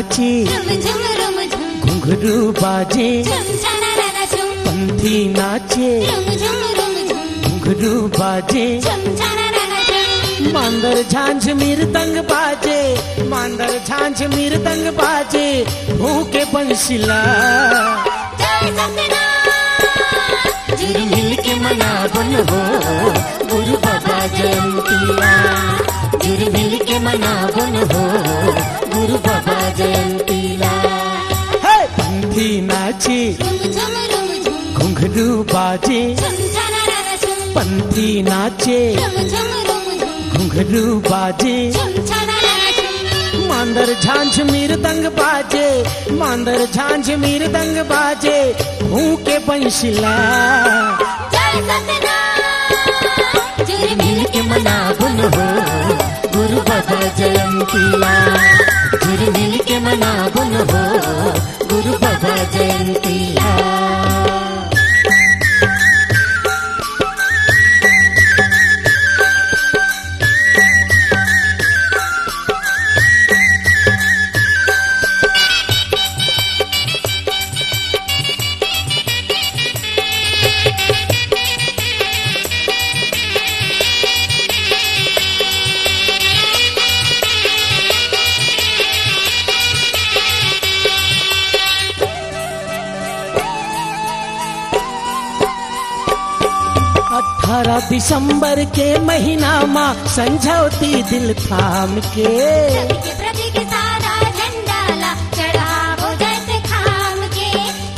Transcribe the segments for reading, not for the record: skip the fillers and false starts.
नाचे, घुंघरू बाजे, पंथी नाचे, घुंघरू बाजे, मांदर झांझ मृदंग बाजे, मांदर झांझ मृदंग बाजे, भूखे बंशिला। जुड़ मिल के मनावन हो गुरु बाबा जयंतिया, जुड़ मिल के मनावन हो गुरु बाबा जयंतिया। पंथी नाचे, घुंघरू बाजे, पंथी नाचे, घुंघरू बाजे, मांदर झांझ मृदंग बाजे, मांदर झांझ मृदंग बाजे, भूखे बंशिला। जुड़ मिल के मनावन हो गुरु बाबा जयंतिया, जुड़ मिल के मनावन हो गुरु बाबा जयंतिया। दिसंबर के महीना माँ संझौती दिल थाम के, सबके प्रतीक सादा झंडा ला चढ़ावो जैसे खाम के,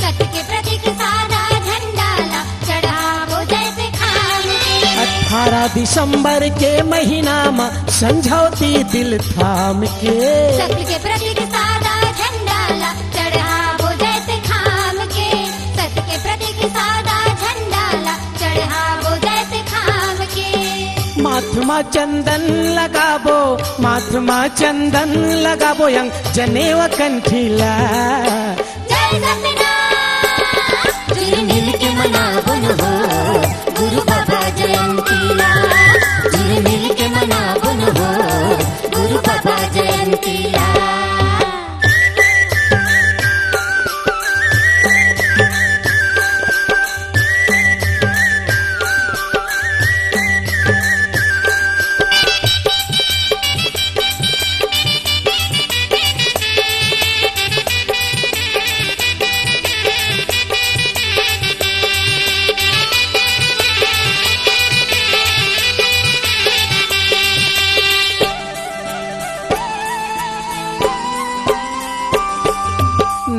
सबके प्रतीक सादा झंडा ला चढ़ावो जैसे खाम के। 18 दिसंबर के महीना माँ संझौती दिल थाम के, सबके प्रतीक सादा झंडा ला चढ़ावो जैसे खाम के, सबके प्रतीक सादा झंडा ला चढ़ावो जैसे खाम के। माथमा चंदन लगाबो, माथमा चंदन लगाबो, यंग जनेव कंठीला। जय सत्यनारायण। जुड़ मिल के मनावन हो गुरु बाबा जयंतिया, जुड़ मिल के मनावन हो गुरु बाबा जयंतिया।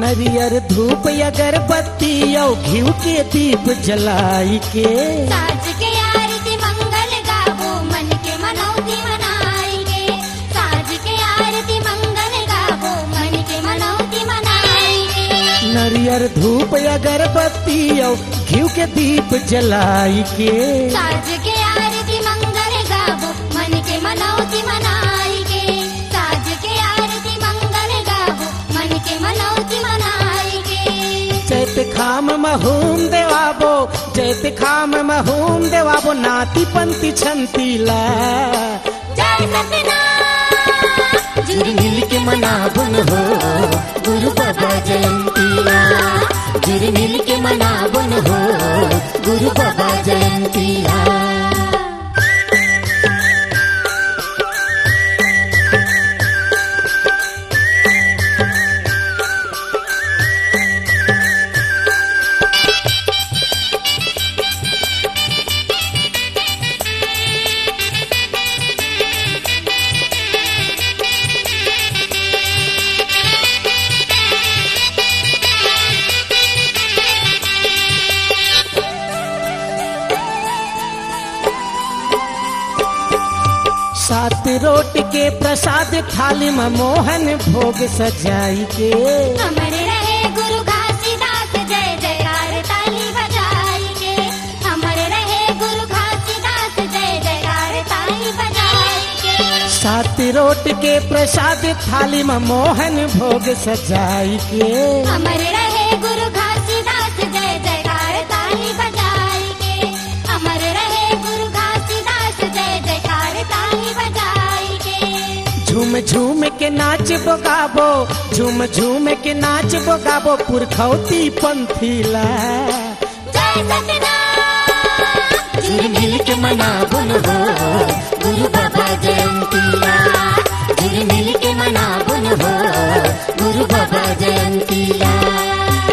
नरियर धूप अगरबत्ती और घिव के दीप जलाई के, साज के आरती मंगल गावो मन के मनौती मनाएंगे, साज के आरती मंगल गावो मन के मनौती मनाएंगे। नरियर धूप अगरबत्ती और घिव के दीप जलाई के, साज के आरती मंगल गावो मन के मनौती मनाएंगे, साज के आरती मंगल गावो मन के मनौती मनाएंगे। चैत खाम महूम देवाबो, चैत खाम महूम देवाबो, नाती पंथी छंतीला। जय सत्यनारायण। जुड़ मिल के मनावन हो गुरु बाबा जयंतिया, जुड़ मिल के मनावन हो गुरु बाबा जयंतिया। सात रोट के प्रसाद थाली में मोहन भोग सजाई के, अमर रहे गुरु घासीदास जय जयकार ताली बजाई के, अमर रहे गुरु घासीदास जय जयकार ताली बजाई के। सात रोट के प्रसाद थाली में मोहन भोग सजाई के, अमर रहे गुरु घासीदास जय जयकार ताली बजाई के, अमर रहे गुरु घासीदास जय जयकार ताली बजाई के। झूम झूम के नाच बगाबो, झूम झूम के नाच बगाबो पुरखौती पंथीला। जय सतनाम। झुरमिल के मनाबो न हो गुरु बाबा जयंतीला। झुरमिल के मनाबो न हो गुरु बाबा जयंतीला।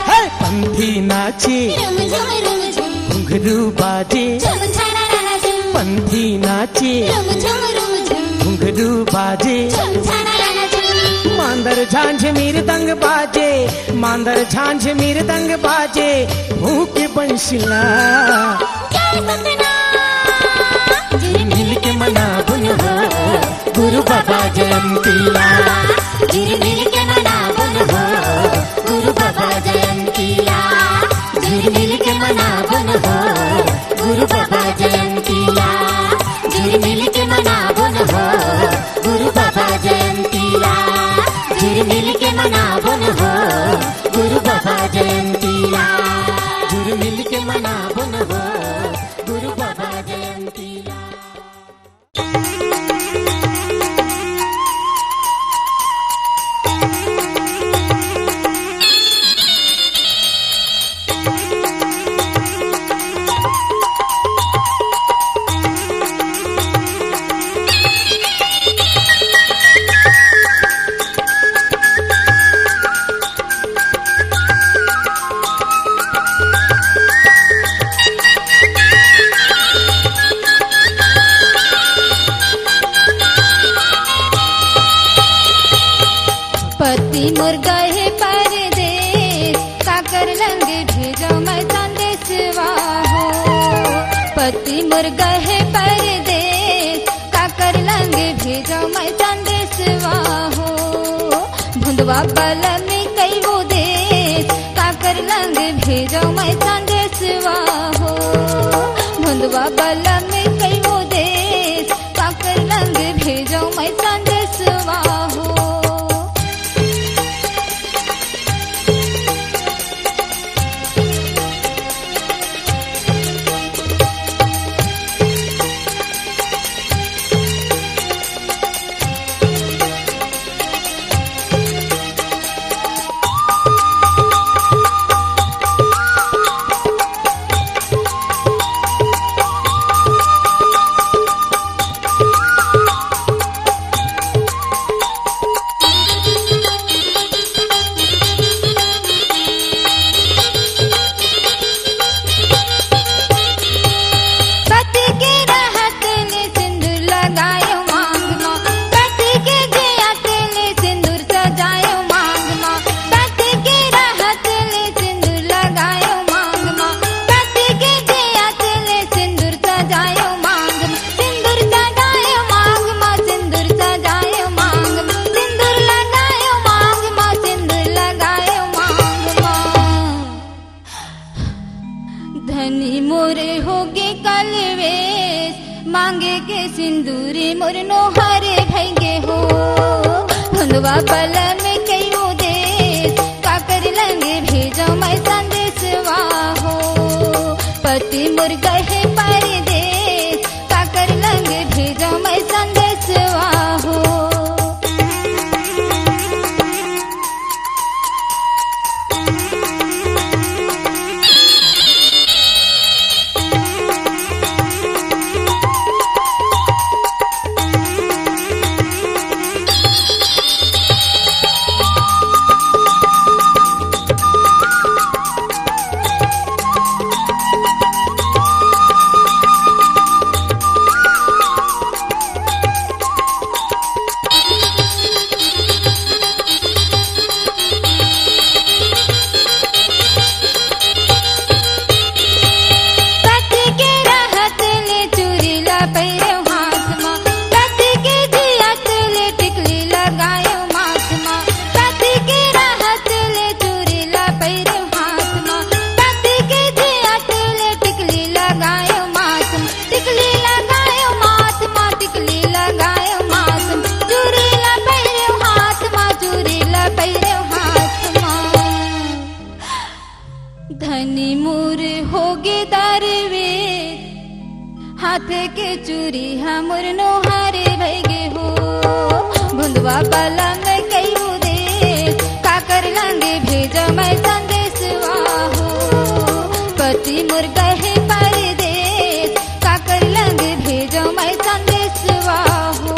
है पंथी नाचे रुम झुम रुम झुम, घुंघरू बाजे, झुम छाना झुम, पंथी नाचे रुम झुम रुम झुम, घुंघरू बाजे, झुम छाना झुम। मांदर झांझ मृदंग बाजे, मांदर झांझ मृदंग बाजे भूख बंशिला। जय सतनाम। झुरमिल के मनाबो न हो गुरु बाबा जयंतीला। झुरमिल के मनाबो न हो गुरु बाबा जयंतीला। झुरमिल के मनाबो न हो गुरु बाबा जयंतीला। झुरमिल के मनाबो न हो गुरु बाबा जयंतीला। झुरमिल के मनाबो न हो गुरु बाबा जयंतीला। झुरमिल के मनाबो न हो गुरु बाबा जयंतीला। पति मुर्गा है परदेस, काकर लंग भेजो मैं संदेशवा हो। पति मुर्गा है परदेस, काकर लंग भेजो मैं संदेशवा हो। भुंदवा बल में कई वो देश, काकर लंग भेजो मैं संदेशवा हो। भुंदवा बल में कई वो देश, काकर लंग भेजो मैं संदेशवा हो। धनी मोरे होगे कलवेश, मांगे के सिंदूरी मोर नोहरे भैगे हो। भुंदवा बल में कई वो देश, काकर लंगे भेजो मैं संदेशवा हो। पति मुर्गा है परदेस, काकर लंगे भेजो मैं संदेशवा हो। धनी मोर होगे दारवे, हाथ के चूरी हमर नोहारे भैगे हो। बुंदवा बला में कई उदेश का कर लंगे भेजो मैं संदेशवा हो पति मुर्गा है परदेश का कर लंगे भेजो मैं संदेशवा हो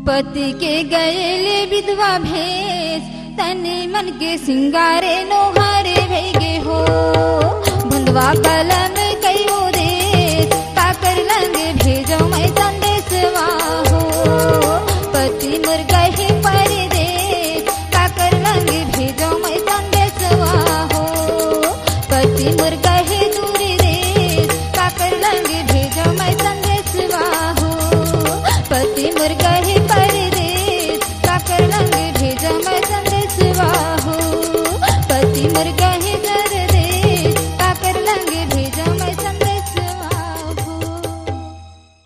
पति के गए विधवा भेष तने मन के सिंगारे नोहारे भेगे हो बुंदवा बलन कई उदेश का कर लंगे भेजो मैं संदेशवा हो पति मुर्गा ही परदेश का कर लंगे भेजो मैं संदेशवा हो पति मुर्गा ही दूरी देश का कर लंगे भेजो मैं संदेशवा हो पति मुर्गा ही परदेश का कर लंगे भेजो मैं संदेशवा हो पति मुर्गा ही परदेश का कर लंगे भेजो मैं संदेशवा हो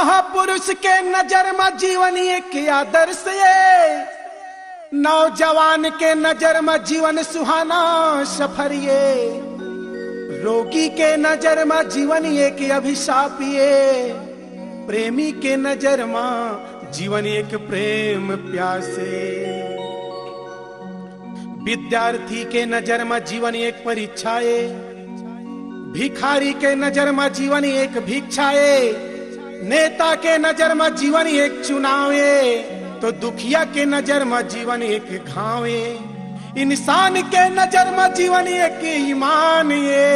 महापुरुष के नजर में जीवन एक आदर्श ये नौजवान के नजर में जीवन सुहाना सफर ये रोगी के नजर में जीवन एक अभिशाप ये प्रेमी के नजर में जीवन एक प्रेम प्यासे विद्यार्थी के नजर में जीवन एक परीक्षाए भिखारी के नजर में जीवन एक भिक्षाए नेता के नजर में जीवन एक चुनावे तो दुखिया के नजर में जीवन एक घावे इंसान के नजर में जीवन एक ईमान ये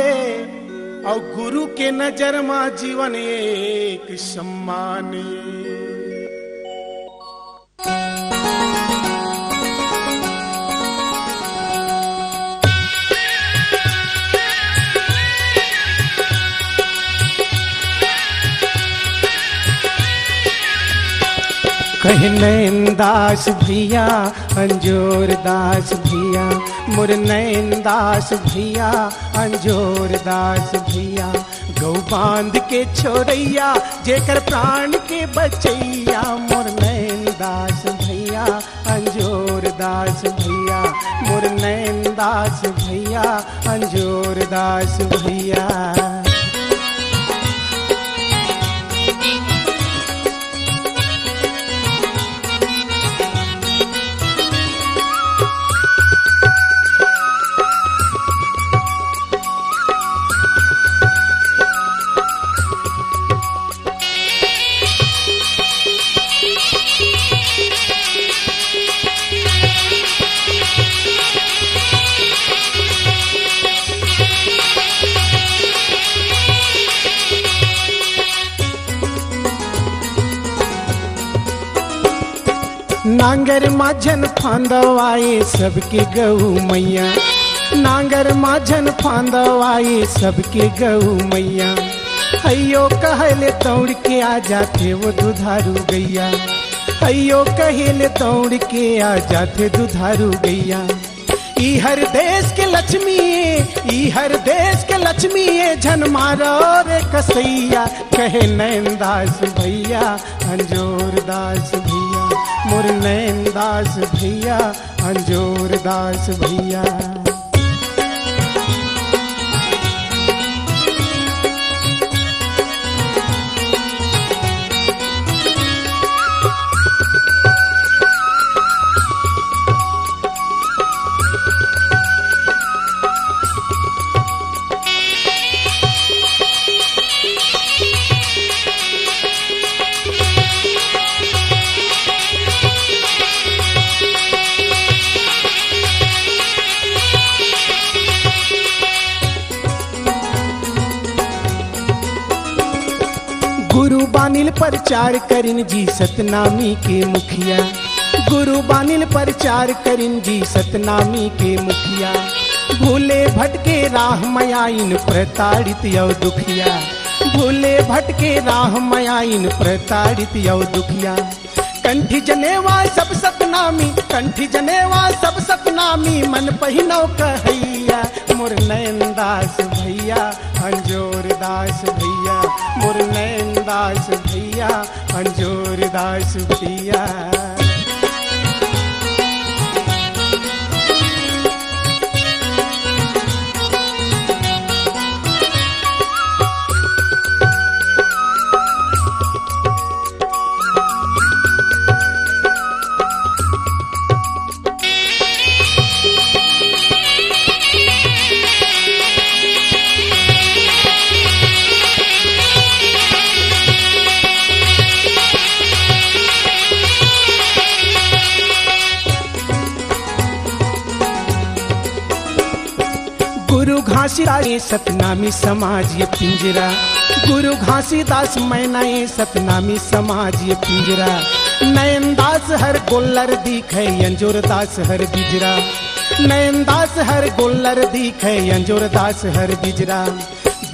और गुरु के नजर में जीवन एक सम्मान ये कह नैन दास भैया अंजोर दास भैया मोर नैन दास भैया अंजोर दास भैया गौ बांध के छोड़ैया जेकर प्राण के बचैया मोर नैन दास भैया अंजोर दास भैया मोर नैन दास भैया अंजोर दास भैया नांगर माझन फांदवाए सबके गऊ मैया नांगर माझन फांदवाए सबके गऊ मैया हयो कहले दौड़ के आ जाते वो दुधारू गैया हयो कहले दौड़ के आ जाते दुधारू गैया ई हर देश के लक्ष्मी ई हर देश के लक्ष्मी झन मारो रे कसैया कहे नैन दास भैया अंजोर दास भैया मोर नैन दास भैया अंजोर दास भैया गुरु बानिल प्रचार करिन जी सतनामी के मुखिया, गुरु बानिल प्रचार करिन जी सतनामी के मुखिया। भूले भटके राह मयाइन प्रताड़ित यौ दुखिया, भूले भटके राह मयाइन प्रताड़ित यौ दुखिया। कंठी जनेवा सब सतनामी, कंठी जनेवा सब सतनामी, मन पहिनौ कहैया मोर नयन दास भैया, अंजोर दास भैया, मोर नयन दास भैया, अंजोर दास भैया। गुरु घासीदास सतनामी समाज ये पिंजरा, गुरु घासीदास मैना ये सतनामी समाज ये पिंजरा। नयन दास हर गोल्लर दिखे अंजोर दास हर बिजरा, नयन दास हर गोल्लर दिखे अंजोर दास हर बिजरा।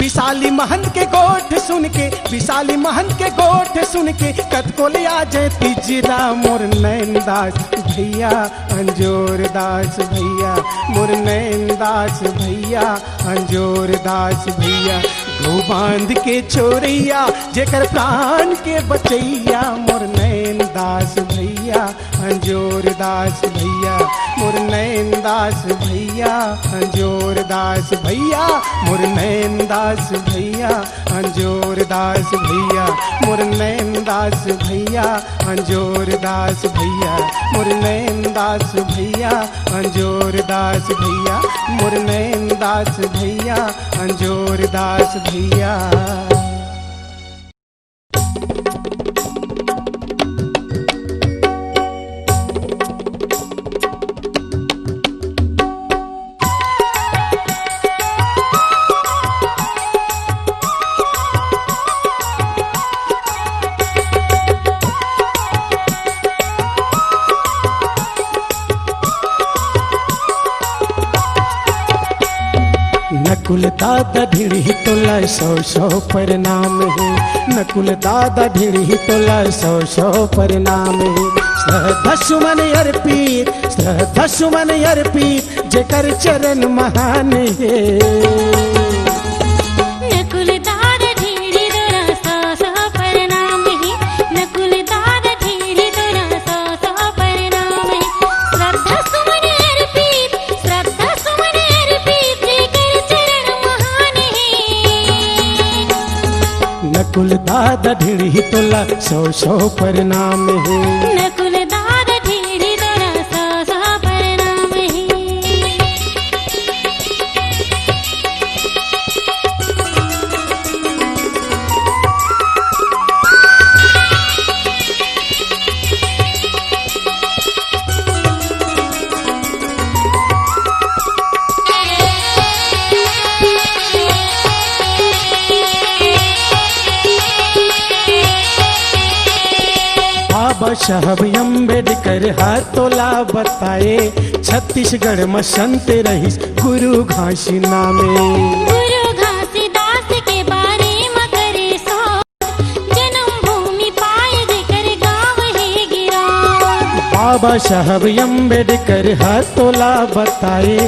विशाली महंत के गोठ सुन के, विशाली महंत के गोठ सुन के, कत को ले आ जाए पिजरा मोर नयन दास भैया, अंजोर दास भैया, मोर नयन दास भैया, अंजोर दास भैया। गो बांध के छोरैया जेकर प्राण के बचैया, मोर नयन दास भैया, अंजोर दास भैया, मोर नयन दास भैया, अंजोर दास भैया, मोर नयन दास भैया, अंजोर दास भैया, मोर नयन दास भैया, अंजोर दास भैया, मोर नयन दास भैया, अंजोर दास भैया, मोर नयन दास भैया, अंजोर दास भैया। नकुल दादा ढीढ़ी तोला सौ सौ प्रणाम है, नकुल दादा ढीढ़ी तोला सौ सौ प्रणाम है। श्रद्धा सुमन अर्पित, श्रद्धा सुमन अर्पित, जेकर चरण महान है। नकुल दादा ढीढ़ी तोला सौ सौ प्रणाम है, नकुल दादा ढीढ़ी तोला सौ सौ प्रणाम है। श्रद्धा सुमन अर्पित, श्रद्धा सुमन अर्पित, जेकर चरण महान है। नकुल दादा ढीढ़ी तोला सौ सौ प्रणाम है, नकुल दादा ढीढ़ी तोला सौ सौ प्रणाम है। बाबा साहब अम्बेडकर हाथोला बताए, छत्तीसगढ़ में संत रहीस गुरु घासी नामे। गुरु घासीदास के बारे में करे सोच, जन्म भूमि पाए जेकर गाँव है गिरा। बाबा साहब अम्बेडकर हाथोला बताए,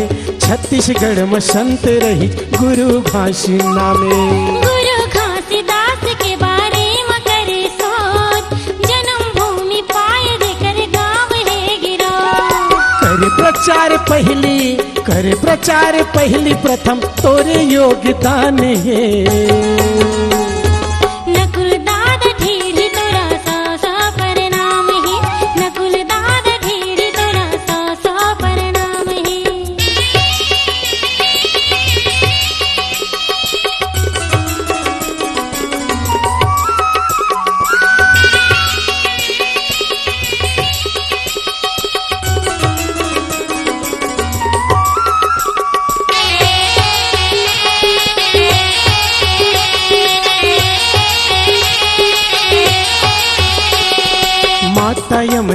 छत्तीसगढ़ में संत रहीस गुरु घासी नामे। गुरु घासीदास के बारे में करे सोच, जन्म भूमि पाए जेकर गाँव है गिरा। करे प्रचार पहली, करे प्रचार पहली प्रथम तोरे योगदान है। नकुल दादा ढीढ़ी तोला सौ सौ प्रणाम है, नकुल दादा ढीढ़ी तोला सौ सौ प्रणाम है।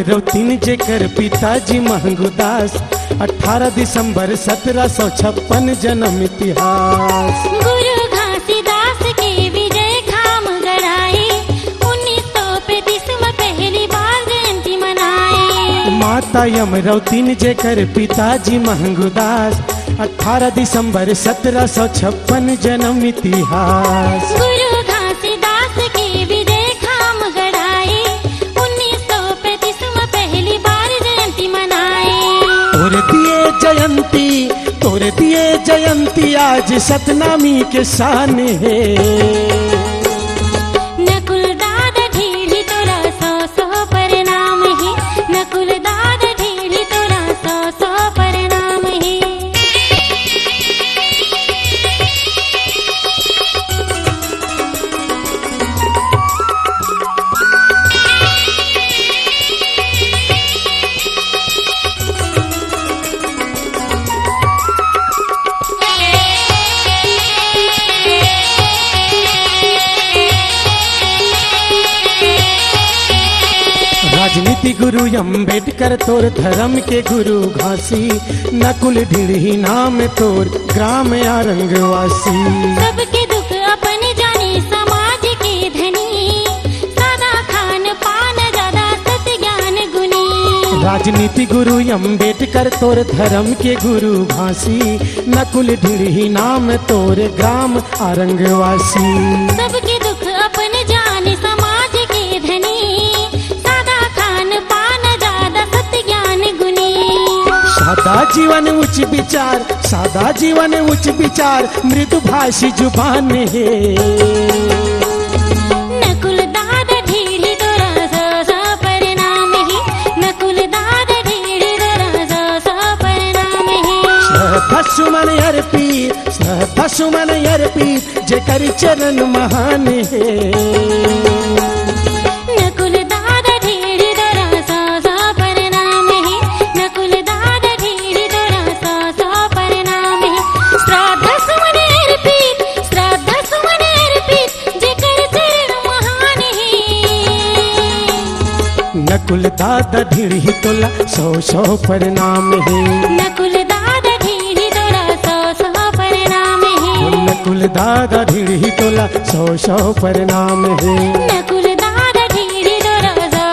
अमरौतीन जेकर पिताजी महंगूदास 18 दिसंबर 1756 जन्म इतिहास। गुरु घासीदास के विजय खाम गढ़ाए 1935 में पहली बार जयंती मनाए। माता अमरौतीन जेकर पिताजी महंगूदास 18 दिसंबर 1756 जन्म इतिहास। गुरु घासीदास के विजय खाम गढ़ाए 1935 में पहली बार जयंती मनाए। तोरे दिए जयंती आज सतनामी के शान है। नकुल दादा ढीढ़ी तोरा 100 प्रणाम है। नकुल दादा ढीढ़ी तोरा 100 प्रणाम है। राजनीति गुरु अम्बेडकर तोर धर्म के गुरु घासी नकुल ढीढ़ी नाम तोर ग्राम आरंगवासी। सबके दुख अपन जाने समाज के धनी सादा खान पान ज्यादा सत ज्ञान गुनी। राजनीति गुरु अम्बेडकर तोर धर्म के गुरु घासी नकुल ढीढ़ी नाम तोर ग्राम आरंगवासी। सबके दुख अपन जाने समाज के धनी सादा खान पान ज्यादा सत ज्ञान गुनी। सादा जीवन उच्च विचार मृदु भाषी जुबान है। नकुल दादा ढीढ़ी तोरा 100 प्रणाम है। नकुल दादा ढीढ़ी तोरा 100 प्रणाम है। श्रद्धा सुमन अर्पित जेकर चरण महान है। नकुल दादा ढीढ़ी तोरा 100 प्रणाम है। नकुल दादा ढीढ़ी तोरा 100 प्रणाम है। श्रद्धा सुमन अर्पित जेकर चरण महान है। नकुल दादा ढीढ़ी तोला 100 प्रणाम है। नकुल दादा ढीढ़ी तोरा 100 प्रणाम है। नकुल दादा ढीढ़ी तोला 100 प्रणाम है। नकुल दादा ढीढ़ी तोरा 100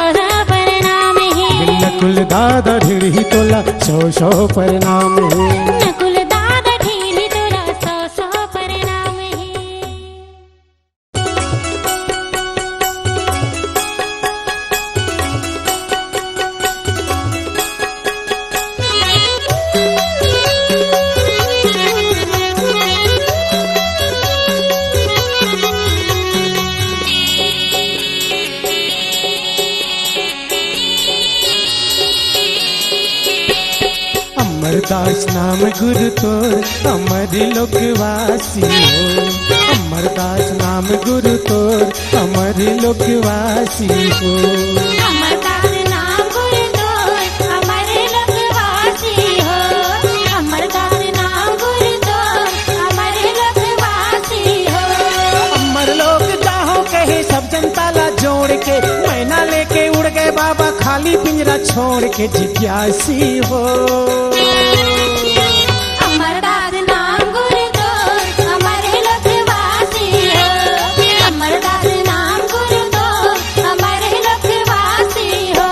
प्रणाम है। नकुल दादा ढीढ़ी तोला 100 प्रणाम है। नकुल दादा ढीढ़ी तोरा 100 प्रणाम है। अमरदास नाम गुरु तोर अमर लोकवासी हो। अमरदास नाम गुरु तोर अमर लोकवासी हो। अमरदास नाम गुरु तोर अमर लोकवासी हो। अमरदास नाम गुरु तोर अमर लोकवासी हो। अमर लोग चाहो कहे सब जनता ला जोड़ के मैना लेके उड़ गए बाबा खाली पिंजरा छोड़ के जिज्ञासी हो। अमरदास नाम गुरु तोर अमर लोकवासी हो। अमरदास नाम गुरु तोर अमर लोकवासी हो।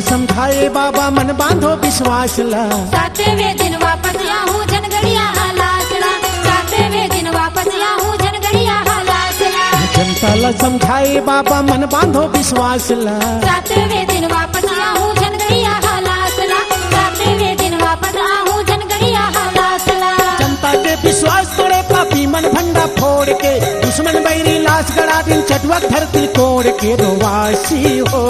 समझाए बाबा मन बांधो विश्वास ला। 7वें दिन वापस आऊं जनगढ़िया हालासला। 7वें दिन वापस आऊं जनगढ़िया हालासला। जनता ला समझाए बाबा मन बांधो विश्वास ला। 7वें दिन वापस आऊं जनगढ़िया हालासला। 7वें दिन वापस आऊं जनगढ़िया हालासला। जनता के विश्वास तोड़े पापी मन भंडा फोड़ के दुश्मन बैरी लाश गड़ा दिन चटुआ धरती तोड़ के रोवासी हो।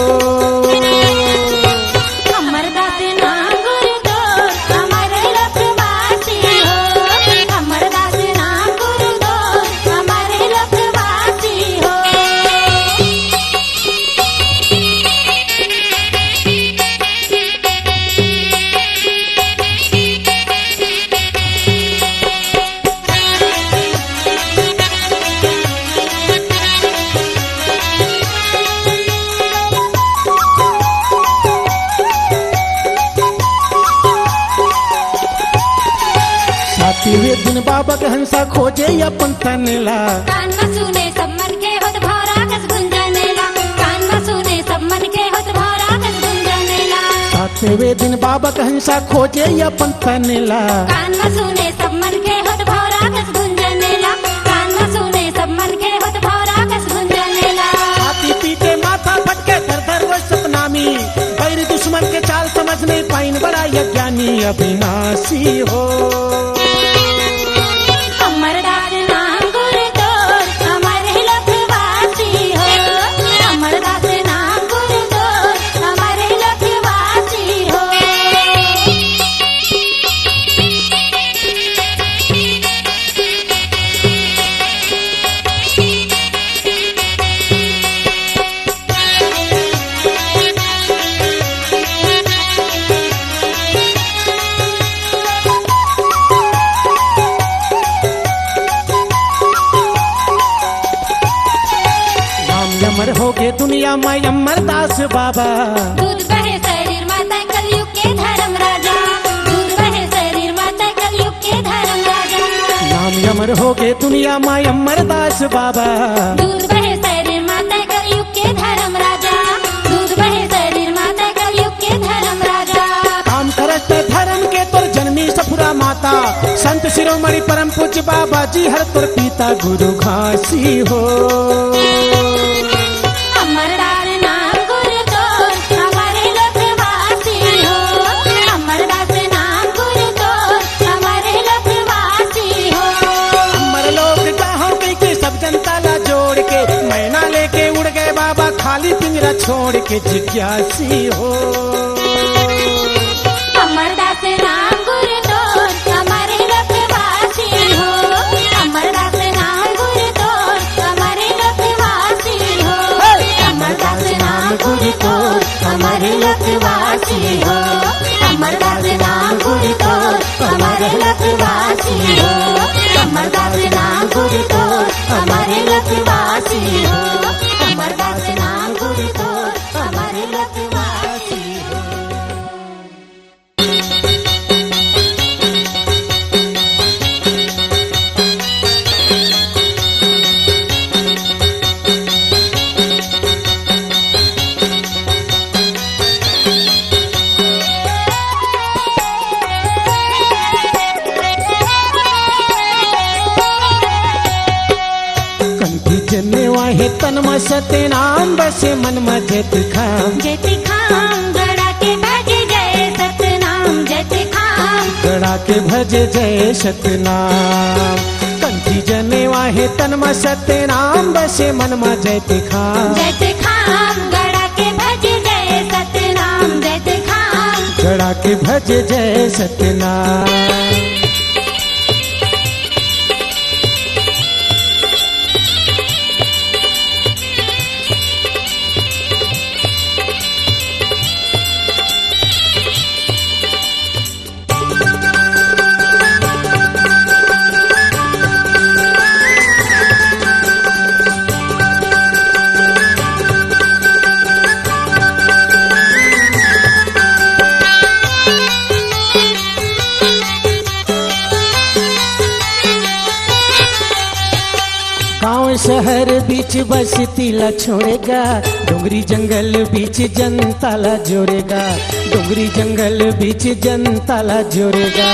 अमरदास नाम गुरु तोर अमर लोकवासी हो। बाबा के हंसा खोजे अपन तनला। कान में सुने सब मन के होत भौरा कस गुंजनेला, कान में सुने सब मन के होत भौरा कस गुंजनेला। सातवें दिन बाबा के हंसा खोजे अपन तनला। कान में सुने सब मन के होत भौरा कस गुंजनेला, कान में सुने सब मन के होत भौरा कस गुंजनेला। हाथी पीटे माथा फटके धर धर वो सपना में, बैर दुश्मन के चाल समझ नहीं पाइन बड़ा यज्ञानी अविनाशी हो। हमर दास नाम गुरु तोर हमारे लखवासी हो, हमर दास नाम गुरु तोर हमारे लखवासी हो। अमर हो गए दुनिया में अमर दास बाबा। दूध बहे शरीर माता कलयुग के धर्म राजा, दूध बहे शरीर माता कलयुग के धर्म राजा। नाम अमर हो गए दुनिया में अमर दास बाबा। दूध बहे शरीर माता कलयुग के धर्म राजा, दूध बहे शरीर माता कलयुग के धर्म राजा। काम करत धर्म के तोर जन्मी सफुरा माता, संत शिरोमणि परम पूज्य बाबा जी हर तोर पिता गुरु घासी हो। अमरदास नाम गुरु तोर हमारे लखवासी हो, अमरदास नाम गुरु तोर हमारे लखवासी हो। अमर लोग गाहों के सब जनता ला जोड़ के, मैना लेके उड़ गए बाबा खाली पिंजरा छोड़ के जिज्ञासी हो। अमरदास नाम गुरु तोर हमारे लखवासी हो, अमरदास नाम गुरु तोर हमारे लखवासी हो, अमरदास नाम गुरु तोर हमारे लखवासी हो, अमरदास नाम गुरु तोर हमारे लखवासी हो, अमरदास नाम गुरु तोर हमारे लखवासी हो, अमरदास नाम गुरु तोर हमारे लखवासी हो। कंठी जने वाहे तन में सते नाम बसे मन में जत खाम। जति खाम गड़ा के भज जय सतनाम, जति खाम गड़ा के भज जय सतनाम। कंठी जने वाहे तन में सते नाम बसे मन में जत खाम। जति खाम गड़ा के भज जय सतनाम, जति खाम गड़ा के भज जय सतनाम। गाँव शहर बीच बस्ती ला छोड़ेगा, डोंगरी जंगल बीच जनता ला जोड़ेगा, डोंगरी जंगल बीच जनता ला जोड़ेगा।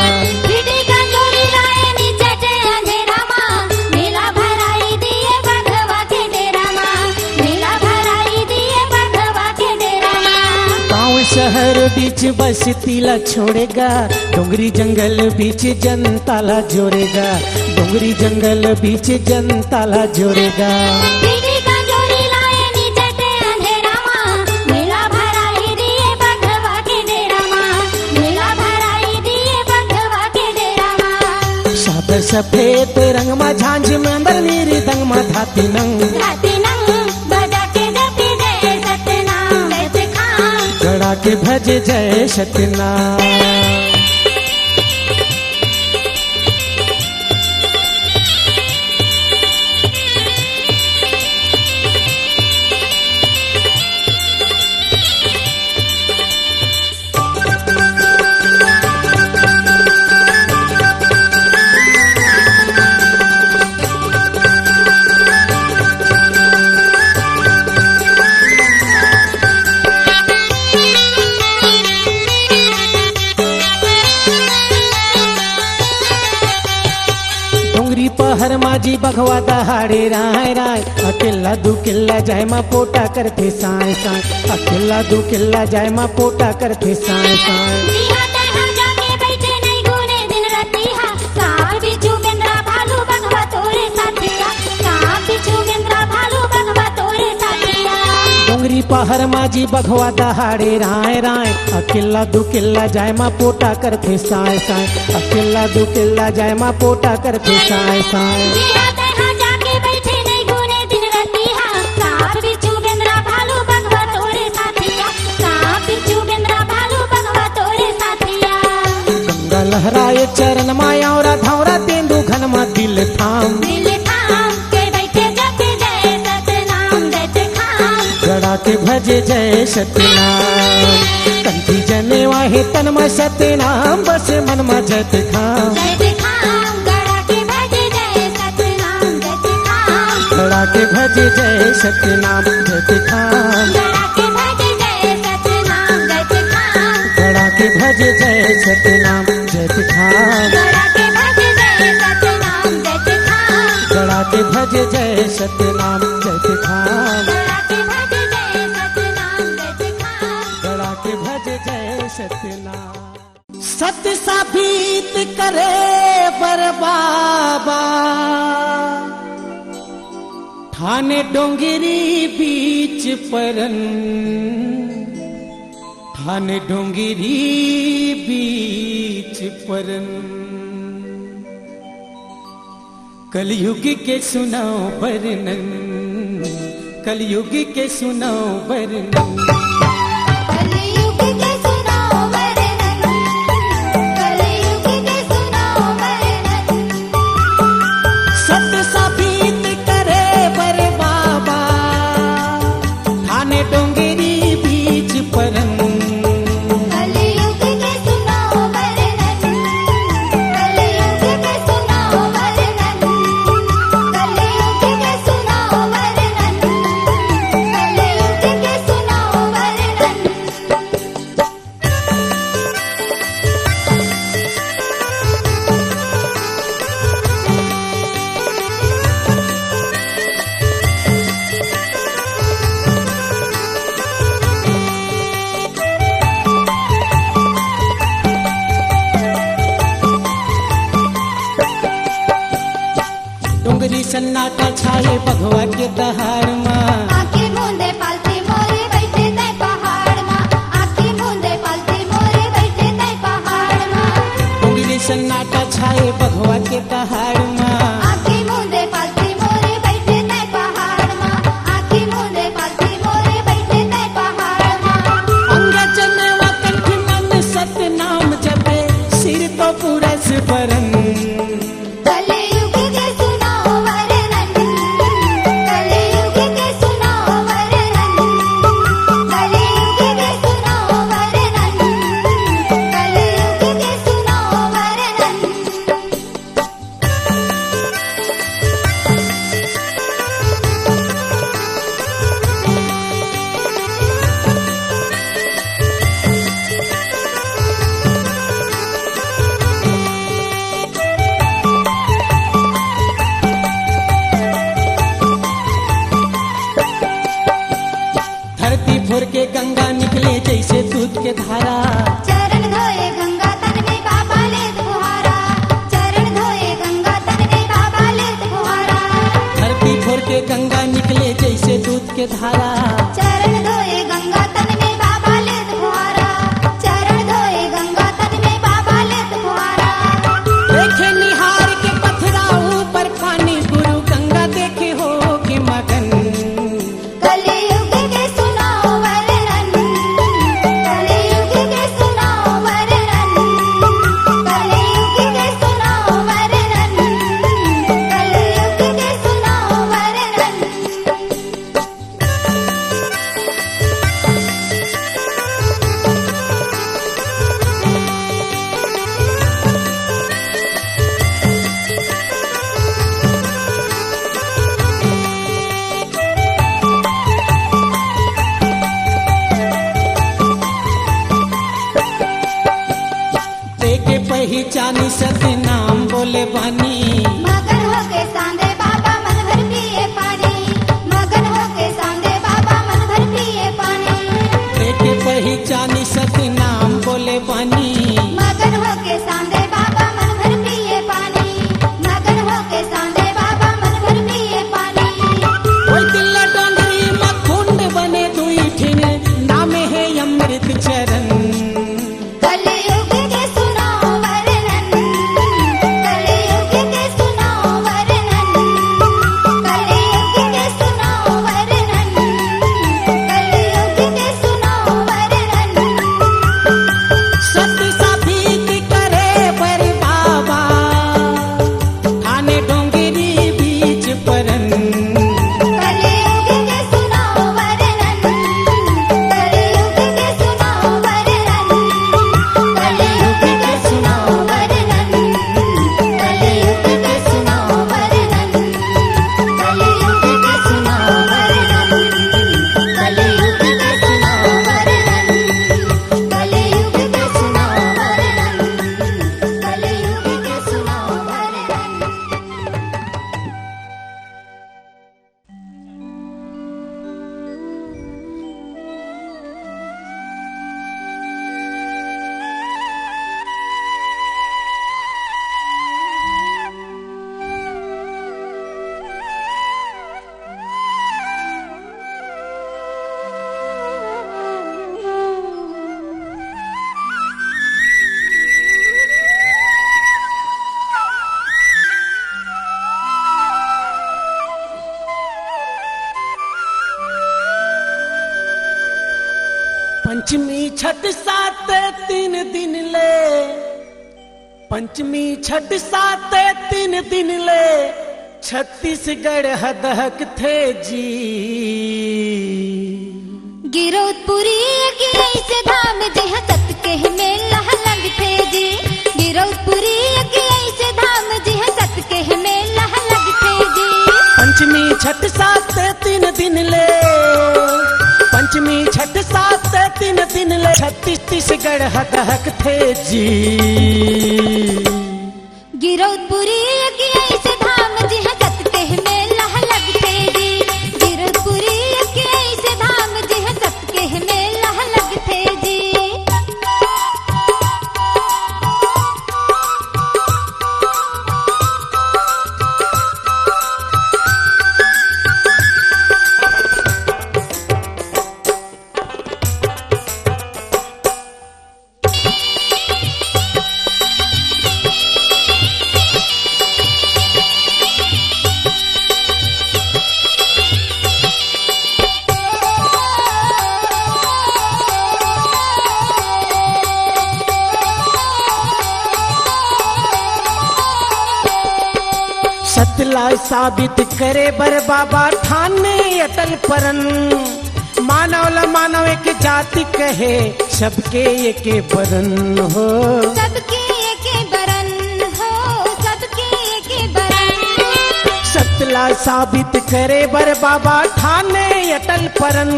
खिड़ी का चोरी लाए नीचे चे अंधेरा माँ, मेला भराई दिए बंधवा के डेरा माँ, मेला भराई दिए बंधवा के डेरा माँ। गाँव शहर बीच बस्ती ला छोड़ेगा, डोंगरी जंगल बीच जनता ला जोड़ेगा, डोंगरी जंगल बीच जनता ला जोड़ेगा। खिड़ी का चोरी लाए नीचे चे अंधेरा माँ, मेला भराई दिए बंधवा के डेरा माँ, मेला भराई दिए बंधवा के डेरा माँ। सादा सफेद रंग में झांझ में अंदर नीरी दंग में धाती नंग, धाती नंग बजा के जपी जय सतनाम, जय खाम गड़ा के भज जय सतनाम। माझी भगवा दहाड़े राय राय अकेला दू किल्ला जाय मा पोटा करते साय साय अकेला दू किल्ला जाय मा पोटा करते साय साय दिहा तहा जाके बैठे नहीं गुने दिन रतिहा सांप बिच्छू गेंद्रा भालू बघवा तोरे साथिया सांप बिच्छू गेंद्रा भालू बघवा तोरे साथिया डोंगरी पहाड़ माझी भगवा दहाड़े राय राय अकेला दू किल्ला जाय मा पोटा करते साय साय अकेला दू किल्ला जाय मा पोटा करते साय साय दिहा तहा जाके बैठे नहीं गुने दिन रतिहा सांप बिच्छू गेंद्रा भालू बघवा तोरे साथिया सांप बिच्छू गेंद्रा भालू बघवा तोरे साथिया गंगा लहराए चरण मायावरा धावरा तेंदू घन मा दिल थाम दिल थाम के बैठे जपे जय सतनाम जय खाम गड़ा के भजे जय सतनाम कंठी जने वाहे तन मा सतनाम बस मन मा जत खाम जय खाम गड़ा के भजे जय सतनाम जय खाम गड़ा के भजे जय सतनाम जत खाम गड़ा के भजे जय सतनाम जय खाम गड़ा के भजे जय सतनाम जत खाम गड़ा के भजे जय सतनाम जय खाम गड़ा के भजे जय सतनाम जत खाम गड़ा के भजे जय सतनाम जय खाम गड़ा के भजे जय सतनाम सत साबित करे बर बाबा ठाणे डोंगरी बीच परन ठाणे डोंगरी बीच परन कलयुग के सुनाओ वर्णन कलयुग के सुनाओ वर्णन कलयुग के सुनाओ वर्णन कलयुग के सुनाओ वर्णन सत्य साबित करे बर बाबा ठाणे डोंगरी बीच परन कलयुग के सुनाओ वर्णन कलयुग के सुनाओ वर्णन कलयुग के सुनाओ वर्णन कलयुग के सुनाओ वर्णन डोंगरी सन्नाटा छाए भगवा के दहाड़ माँ आके मूंदे पालती मोरे बैठे तय पहाड़ मां आके मूंदे पालती मोरे बैठे तय पहाड़ मां डोंगरी सन्नाटा छाए भगवा के दहाड़ माँ आके मूंदे पालती मोरे बैठे तय पहाड़ मां आके मूंदे पालती मोरे बैठे तय पहाड़ मां अंग जनेवा कंठ मन सतनाम जपे सिर तो पूरा सिमरन कलयुग के सुनाओ वर्णन कलयुग के सुनाओ वर्णन कलयुग के सुनाओ वर्णन कलयुग के सुनाओ वर्णन धरती फुर के गंगा निकले जैसे दूध के धारा चरण धोए गंगा तन में बाबा लेत फुहारा चरण धोए गंगा तन में बाबा लेत फुहारा धरती फुर के गंगा निकले जैसे दूध के धारा चरण धोए गंगा तन में बाबा लेत फुहारा चरण धोए गंगा तन में बाबा लेत फुहारा देखे निहार के पथरा ऊपर पानी गुरु गंगा देखे हो के मगन कलयुग के सुनाओ वर्णन कलयुग के सुनाओ वर्णन कलयुग के सुनाओ वर्णन कलयुग के सुनाओ वर्णन देखे पहचानी सतनाम बोले बानी मगन होके सांदे रानी सतनाम बोले बानी। मगन होके सांदे बाबा मन भर पिए पानी, मगन होके सांदे बाबा मन भर पिए पानी। ओय दिल डोंगरी में कुंड बने दुई ठिन, नामे है अमृत चरण। कलयुग के सुनाओ वर्णन, कलयुग के सुनाओ वर्णन, कलयुग के सुनाओ वर्णन, कलयुग के सुनाओ वर्णन। सत्य साबित करे बर बाबा, थाने डोंगरी बीच परन। कलयुग के सुनाओ वर्णन, कलयुग के सुनाओ वर्णन, कलयुग के सुनाओ वर्णन, कलयुग के सुनाओ वर्णन, कलयुग के सुनाओ वर्णन, कलयुग के सुनाओ वर्णन, कलयुग के सुनाओ वर्णन, कलयुग के सुनाओ वर्णन। पंचमी छठ सात तीन दिन ले, पंचमी छठ सात तीन दिन ले, छत्तीसगढ़ हदहक थे जी। गिरौदपुरी के ऐसे धाम जी हसत के मेला लग थे जी, गिरौदपुरी के ऐसे धाम जी हसत के मेला लग थे जी। पंचमी छठ सात तीन दिन ले, पंचमी छठ सात तीन दिन ले, छत्तीसगढ़ हदहक थे जी। गिरौदपुरी के ऐसे धाम जी हसत के मेला लग थे जी, गिरौदपुरी के ऐसे धाम जी हसत के मेला लग थे जी। सतला साबित करे बर बाबा ठाने अटल परन। मानव ल मानव एक जाति कहे, सबके एके बरन हो। सबके एके बरन हो, सबके एके बरन। सतला साबित करे बर बाबा ठाने अटल परन।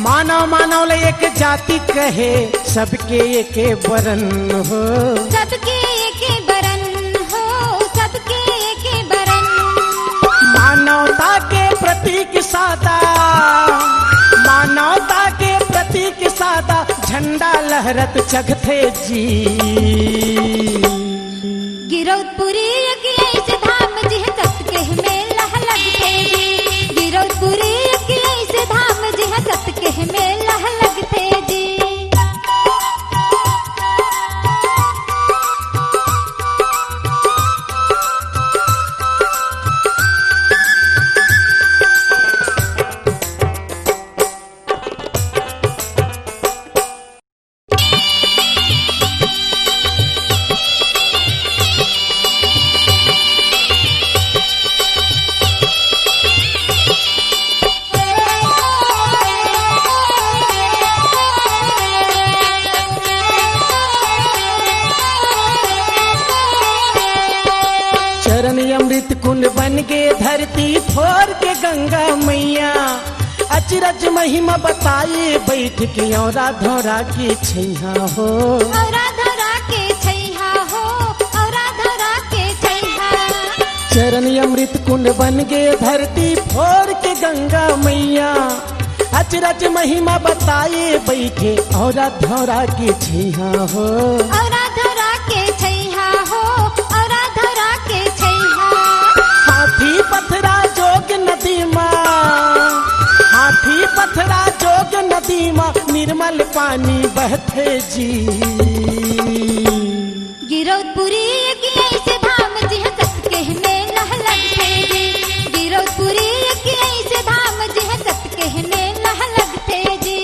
मानव मानव ल एक जाति कहे, सबके एके बरन हो। सबके एके बरन हो, सबके एके बरन। मानवता के प्रतीक सादा, मानवता के प्रतीक सादा, झंडा लहरत चघते जी। गिरौदपुरी के ऐसे धाम जी हसत के मेला लग थे जी, गिरौदपुरी के ऐसे धाम जी हसत के मेला लग थे जी। अमृत कुंड बन के धरती फोर के गंगा मैया। अचरज महिमा बताए बैठ के औरा धौरा के छैया हो। औरा धौरा के छैया हो, औरा धौरा के छैया। चरण अमृत कुंड बन के धरती फोर के गंगा मैया। अचरज महिमा बताए बैठे और धौरा के छैहा हो। औरा धरा के छैहा हो, औरा धरा के छैहा। हाथी पथरा जोग नदी माँ, हाथी पथरा जोग नदी माँ निर्मल पानी बहते जी। गिरौदपुरी की ऐसे धाम जी सत के मेला लगते जी। गिरौदपुरी की ऐसे धाम जी सत के मेला लगते जी।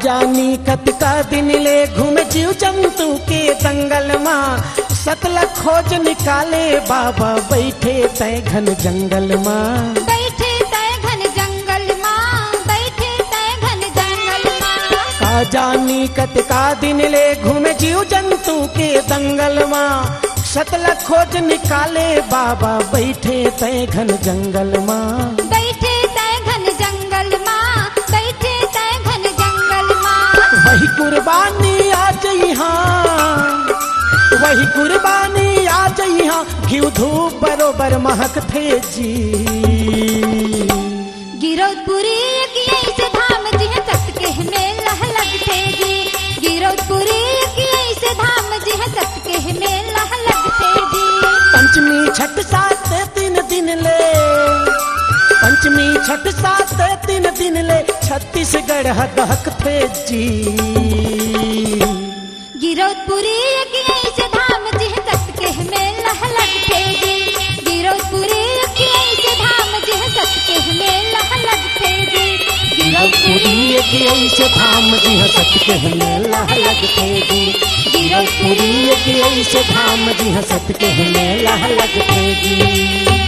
जानी कत का दिन ले घूम जीव जंतु के दंगल माँ। सतलख खोज निकाले बाबा बैठे तय घन जंगल माँ। बैठे तय घन जंगल माँ, बैठे तय घन जंगल माँ। का जानी कत का दिन ले घूम जीव जंतु के दंगल माँ। सतलख खोज निकाले बाबा बैठे तय घन जंगल माँ। बैठे तय घन जंगल माँ, बैठे तय घन जंगल माँ। वही कुर्बानी आज यहाँ, वही कुर्बानी आज यहाँ घिउ धूप बरोबर महक थे जी। गिरौदपुरी की ऐसे धाम जी सत के मेला लगते जी। गिरौदपुरी की ऐसे धाम जी सत के मेला लगते जी। पंचमी छठ सात 3 दिन ले, पंचमी छठ सात 3 दिन ले छत्तीसगढ़ दहक थे जी। गिरौदपुरी की ऐसे धाम जी सत के मेला लगते जी। गिरौदपुरी की ऐसे धाम जी सत के मेला लगते जी। गिरौदपुरी के ऐसे धाम जी सत के मेला लगते जी। गिरौदपुरी के ऐसे धाम जी सत के मेला लगते जी।